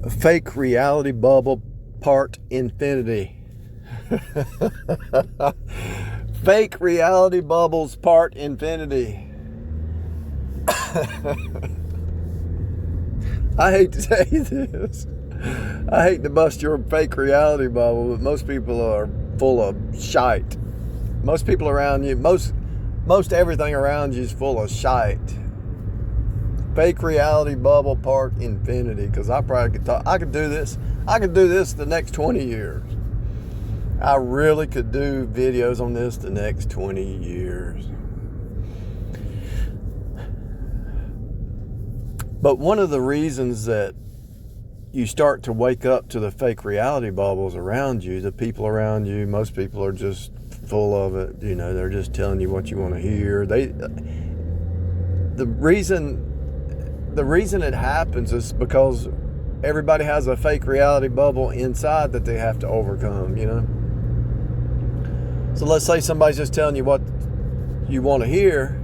Fake reality bubble part infinity. Fake reality bubbles part infinity. I hate to tell you this. I hate to bust your fake reality bubble, but most people are full of shite. Most people around you, most everything around you is full of shite. Fake reality bubble part infinity, because I probably could talk. I could do this the next 20 years. I really could do videos on this the next 20 years. But one of the reasons that you start to wake up to the fake reality bubbles around you, the people around you, most people are just full of it. You know, they're just telling you what you want to hear. The reason it happens is because everybody has a fake reality bubble inside that they have to overcome, you know. So let's say somebody's just telling you what you want to hear.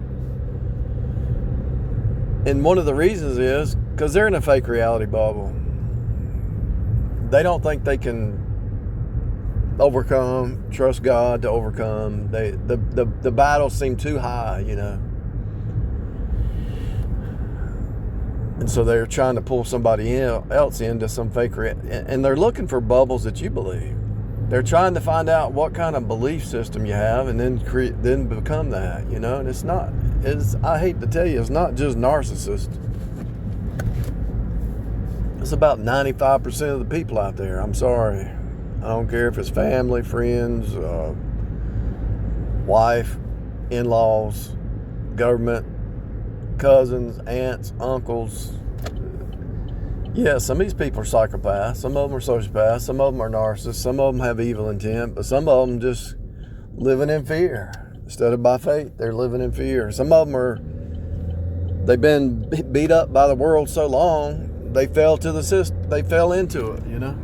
And one of the reasons is because they're in a fake reality bubble. They don't think they can trust God to overcome. The battles seem too high, you know. And so they're trying to pull somebody else into some fake and they're looking for bubbles that you believe. They're trying to find out what kind of belief system you have and then become that, you know. And I hate to tell you, it's not just narcissists. It's about 95% of the people out there. I'm sorry. I don't care if it's family, friends, wife, in-laws, government, cousins, aunts, uncles. Yeah, some of these people are psychopaths. Some of them are sociopaths. Some of them are narcissists. Some of them have evil intent. But some of them just living in fear. Instead of by faith, they're living in fear. Some of them they've been beat up by the world so long, they fell into it, you know.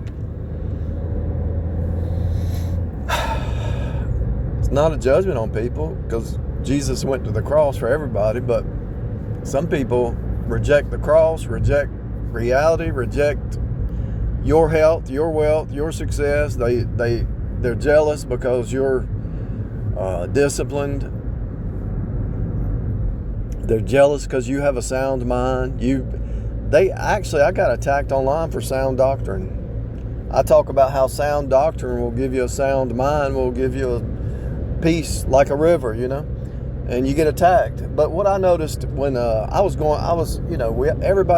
It's not a judgment on people, because Jesus went to the cross for everybody, but some people reject the cross, reject reality, reject your health, your wealth, your success. They're jealous because you're disciplined. They're jealous because you have a sound mind. I got attacked online for sound doctrine. I talk about how sound doctrine will give you a sound mind, will give you a peace like a river, you know. And you get attacked. But what I noticed when everybody's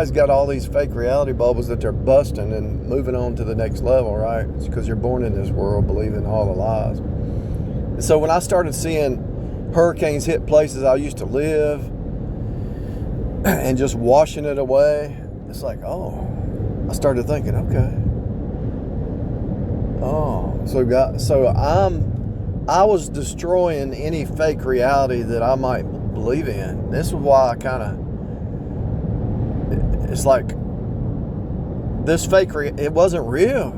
got all these fake reality bubbles that they're busting and moving on to the next level, right? It's because you're born in this world believing all the lies. And so when I started seeing hurricanes hit places I used to live and just washing it away, it's like, I started thinking, okay. I was destroying any fake reality that I might believe in. This is why it's like this fake, it wasn't real.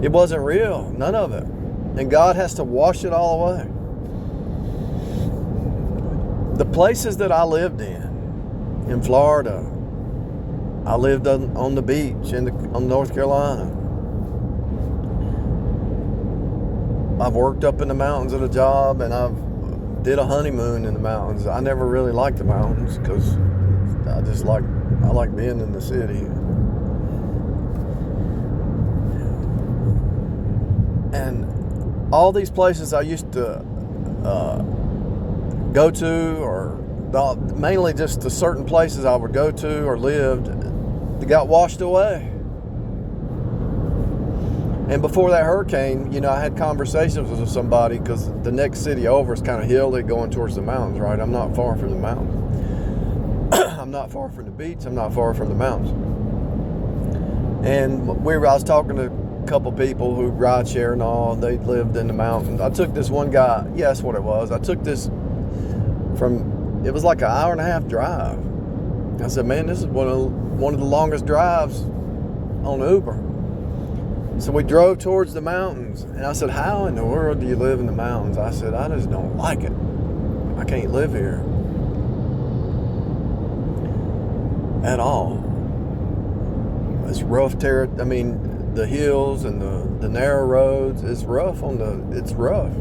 It wasn't real, none of it. And God has to wash it all away. The places that I lived in Florida, I lived on the beach on North Carolina. I've worked up in the mountains at a job, and I've did a honeymoon in the mountains. I never really liked the mountains because I like being in the city. And all these places I used to go to, or mainly just the certain places I would go to or lived, they got washed away. And before that hurricane, you know, I had conversations with somebody, because the next city over is kind of hilly going towards the mountains, right? I'm not far from the mountains. I'm not far from the beach. I'm not far from the mountains. And I was talking to a couple people who ride share and all. They lived in the mountains. I took this one guy. Yeah, that's what it was. I took this it was like an hour and a half drive. I said, man, this is one of the longest drives on Uber. So we drove towards the mountains, and I said, how in the world do you live in the mountains? I said, I just don't like it. I can't live here at all. It's rough territory. I mean, the hills and the narrow roads. It's rough It's rough.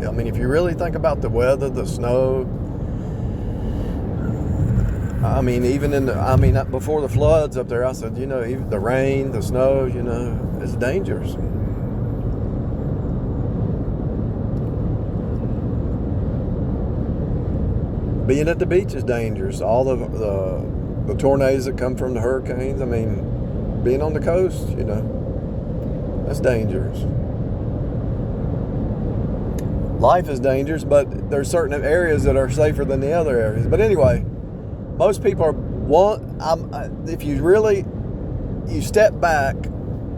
I mean, if you really think about the weather, the snow. I mean, before the floods up there, I said, even the rain, the snow, it's dangerous. Being at the beach is dangerous. All the tornadoes that come from the hurricanes. I mean, being on the coast, that's dangerous. Life is dangerous, but there's certain areas that are safer than the other areas. But anyway, most people if you step back,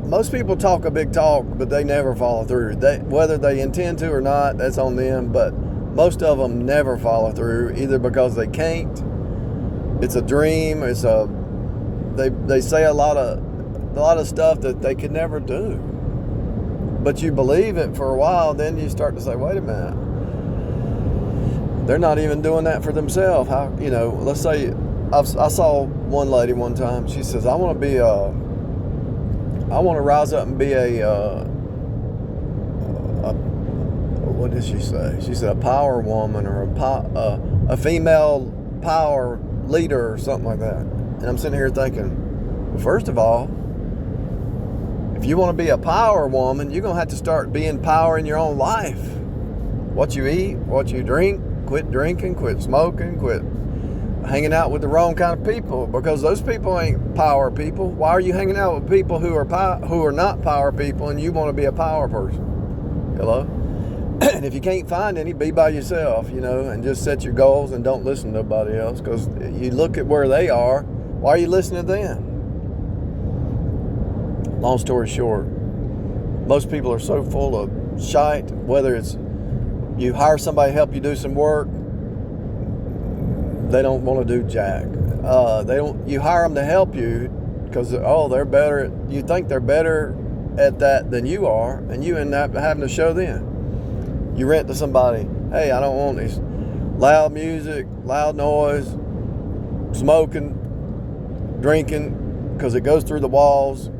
most people talk a big talk, but they never follow through. Whether they intend to or not, that's on them, but most of them never follow through, either because they can't. It's a dream. They say a lot of stuff that they could never do. But you believe it for a while, then you start to say, wait a minute. They're not even doing that for themselves. How, let's say I saw one lady one time. She says, I want to rise up and be what did she say? She said a power woman or a female power leader or something like that. And I'm sitting here thinking, well, first of all, if you want to be a power woman, you're going to have to start being power in your own life. What you eat, what you drink, quit drinking, quit smoking, quit hanging out with the wrong kind of people, because those people ain't power people. Why are you hanging out with people who are not power people and you want to be a power person? Hello? And if you can't find any, be by yourself, and just set your goals and don't listen to nobody else, because you look at where they are. Why are you listening to them? Long story short, most people are so full of shite, whether it's you hire somebody to help you do some work, they don't want to do jack. You hire them to help you because, they're better you think they're better at that than you are, and you end up having to show them. You rent to somebody, hey, I don't want this loud music, loud noise, smoking, drinking, because it goes through the walls.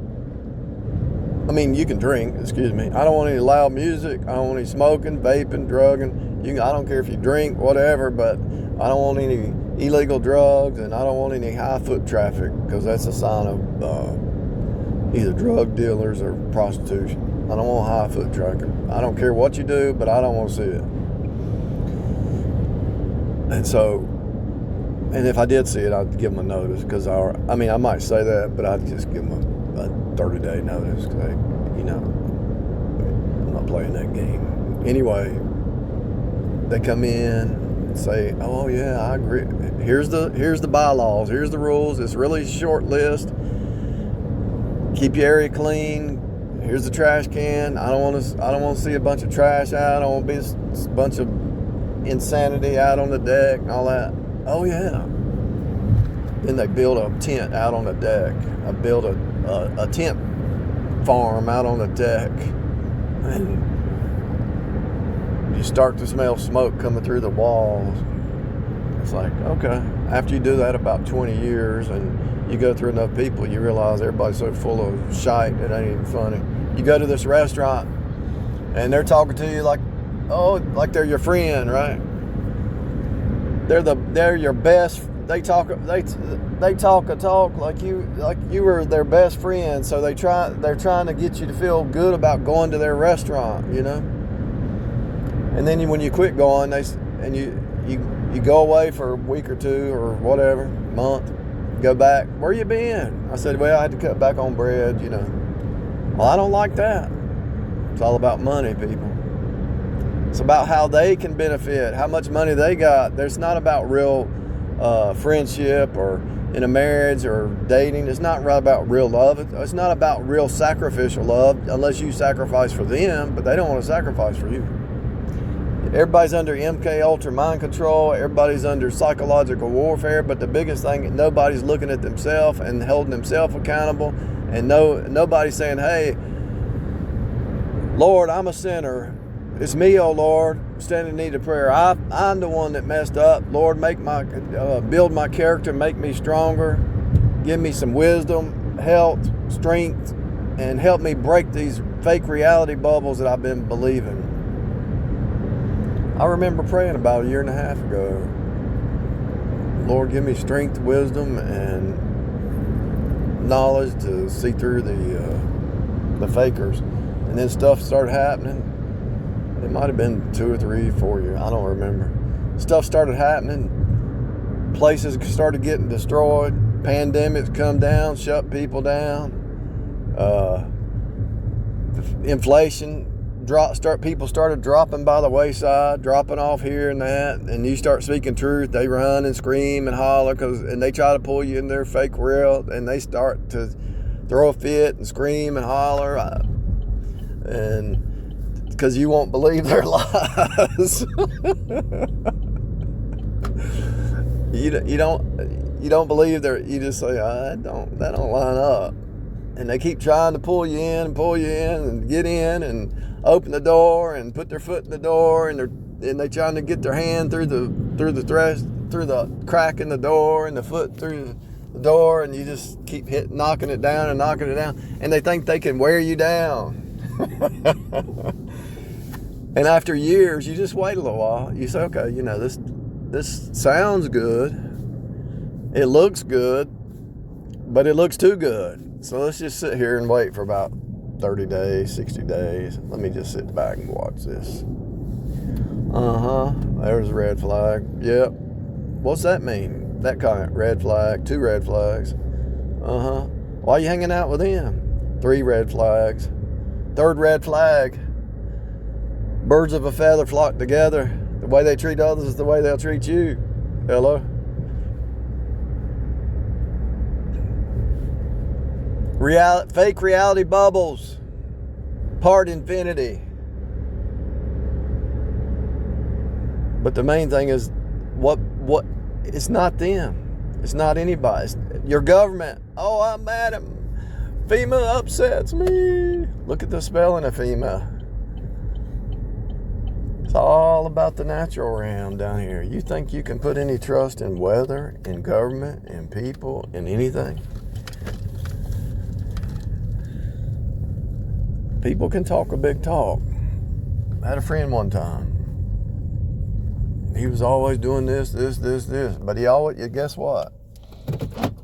I mean, you can drink, excuse me. I don't want any loud music. I don't want any smoking, vaping, drugging. I don't care if you drink, whatever, but I don't want any illegal drugs, and I don't want any high foot traffic, because that's a sign of either drug dealers or prostitution. I don't want high foot traffic. I don't care what you do, but I don't want to see it. And if I did see it, I'd give them a notice, because I might say that, but I'd just give them a 30-day notice, because I'm not playing that game. Anyway, they come in and say, oh yeah, I agree. Here's the bylaws, here's the rules. It's really a short list. Keep your area clean. Here's the trash can. I don't want to see a bunch of trash out. I don't want to be a bunch of insanity out on the deck and all that. Oh yeah. Then they build a tent out on the deck. I built a tent farm out on the deck, and you start to smell smoke coming through the walls. It's like, okay. After you do that about 20 years and you go through enough people, you realize everybody's so full of shite it ain't even funny. You go to this restaurant and they're talking to you like they're your friend, right? They're your best. They talk a talk like you were their best friend. So they're trying to get you to feel good about going to their restaurant, And then when you quit going, you go away for a week or two or whatever, month, go back. Where you been? I said, well, I had to cut back on bread, Well, I don't like that. It's all about money, people. It's about how they can benefit, how much money they got. There's not about real friendship or in a marriage or dating. It's not about real love. It's not about real sacrificial love, unless you sacrifice for them, but they don't want to sacrifice for you. Everybody's under MK Ultra mind control. Everybody's under psychological warfare, but the biggest thing, nobody's looking at themselves and holding themselves accountable, and nobody's saying, hey, Lord, I'm a sinner. It's me, oh Lord, standing in need of prayer. I'm the one that messed up. Lord, build my character, make me stronger, give me some wisdom, health, strength, and help me break these fake reality bubbles that I've been believing. I remember praying about a year and a half ago, Lord, give me strength, wisdom, and knowledge to see through the fakers. And then stuff started happening. It might have been 2 or 3, 4 years. I don't remember. Stuff started happening. Places started getting destroyed. Pandemics come down, shut people down. Inflation people started dropping by the wayside, dropping off here and that, and you start speaking truth, they run and scream and holler and they try to pull you in their fake world, and they start to throw a fit and scream and holler, and because you won't believe their lies. you don't believe you just say, that don't line up. And they keep trying to pull you in and get in and open the door and put their foot in the door, and they're trying to get their hand through the crack in the door and the foot through the door, and you just keep knocking it down, and they think they can wear you down. And after years, you just wait a little while. You say, okay, this sounds good, it looks good, but it looks too good. So let's just sit here and wait for about 30 days, 60 days. Let me just sit back and watch this. There's a red flag. Yep. What's that mean? That kind, red flag, 2 red flags. Why are you hanging out with them? 3 red flags. 3rd red flag. Birds of a feather flock together. The way they treat others is the way they'll treat you. Hello? Fake reality bubbles, part infinity. But the main thing is, what? It's not them. It's not anybody. It's your government. Oh, I'm mad at FEMA. Upsets me. Look at the spelling of FEMA. It's all about the natural realm down here. You think you can put any trust in weather, in government, in people, in anything? People can talk a big talk. I had a friend one time. He was always doing this, but guess what?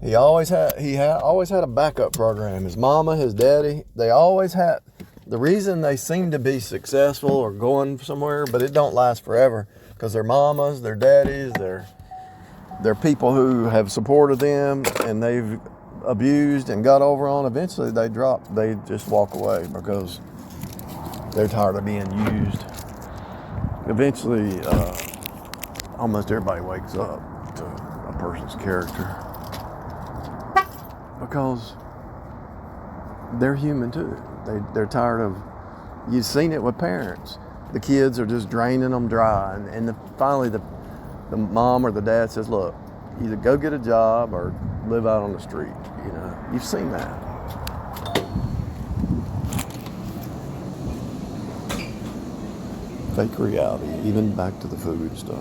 He always had a backup program. His mama, his daddy, they always had. The reason they seem to be successful or going somewhere, but it don't last forever, because their mamas, their daddies, they're people who have supported them and they've abused and got over on. Eventually they just walk away because they're tired of being used. Eventually almost everybody wakes up to a person's character, because they're human too. They're tired of, you've seen it with parents. The kids are just draining them dry, and finally the mom or the dad says, look, either go get a job or live out on the street. You've seen that. Fake reality, even back to the food stuff.